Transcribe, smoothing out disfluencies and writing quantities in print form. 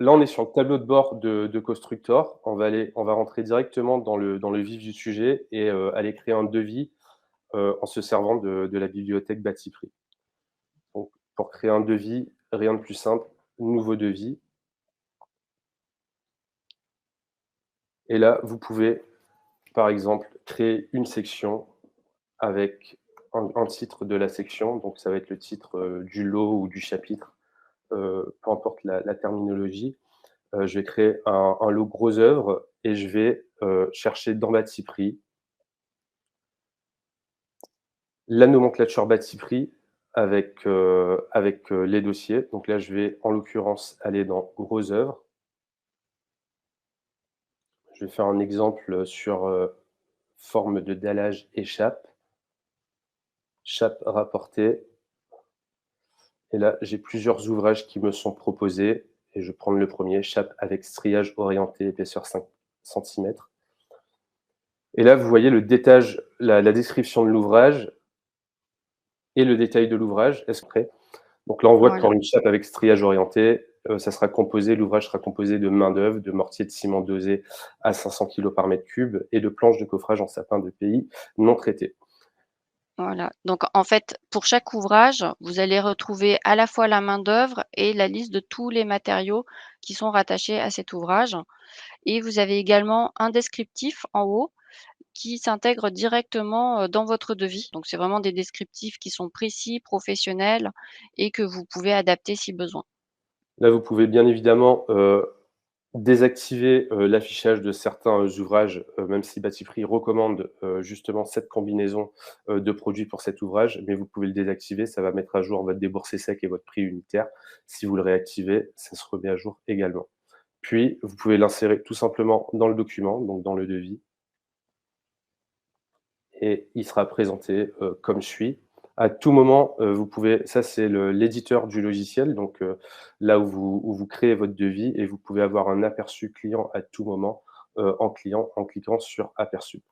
là, on est sur le tableau de bord de Constructor. On va rentrer directement dans le vif du sujet et aller créer un devis, en se servant de la bibliothèque Batiprix. Donc pour créer un devis, rien de plus simple, nouveau devis et là, vous pouvez, par exemple, créer une section avec un titre de la section, donc ça va être le titre, du lot ou du chapitre, peu importe la terminologie. Je vais créer un lot gros œuvre et je vais, chercher dans Batiprix la nomenclature Batiprix avec les dossiers. Donc là, je vais, en l'occurrence, aller dans gros œuvres. Je vais faire un exemple, sur, forme de dallage échappe, chape rapportée et là, j'ai plusieurs ouvrages qui me sont proposés et je vais prendre le premier, chape avec striage orienté, épaisseur 5 centimètres et là, vous voyez le détage la description de l'ouvrage et le détail de l'ouvrage. Est-ce prêt? Donc là, on voit que Voilà. pour une chape avec striage orienté, ça sera composé l'ouvrage sera composé de main-d'œuvre, de mortier de ciment dosé à 500 kilogrammes par mètre cube et de planches de coffrage en sapin de pays non traité. Voilà, donc en fait, pour chaque ouvrage, vous allez retrouver à la fois la main-d'œuvre et la liste de tous les matériaux qui sont rattachés à cet ouvrage et vous avez également un descriptif en haut qui s'intègre directement, dans votre devis. Donc c'est vraiment des descriptifs qui sont précis, professionnels et que vous pouvez adapter si besoin. Là, vous pouvez bien évidemment, désactiver, l'affichage de certains, ouvrages, même si Batiprix recommande, justement cette combinaison, de produits pour cet ouvrage, mais vous pouvez le désactiver, ça va mettre à jour votre déboursé sec et votre prix unitaire. Si vous le réactivez, ça se remet à jour également. Puis, vous pouvez l'insérer tout simplement dans le document, donc dans le devis et il sera présenté, comme suit. À tout moment, vous pouvez ça c'est l'éditeur du logiciel, donc là où vous créez votre devis et vous pouvez avoir un aperçu client à tout moment, en cliquant sur aperçu.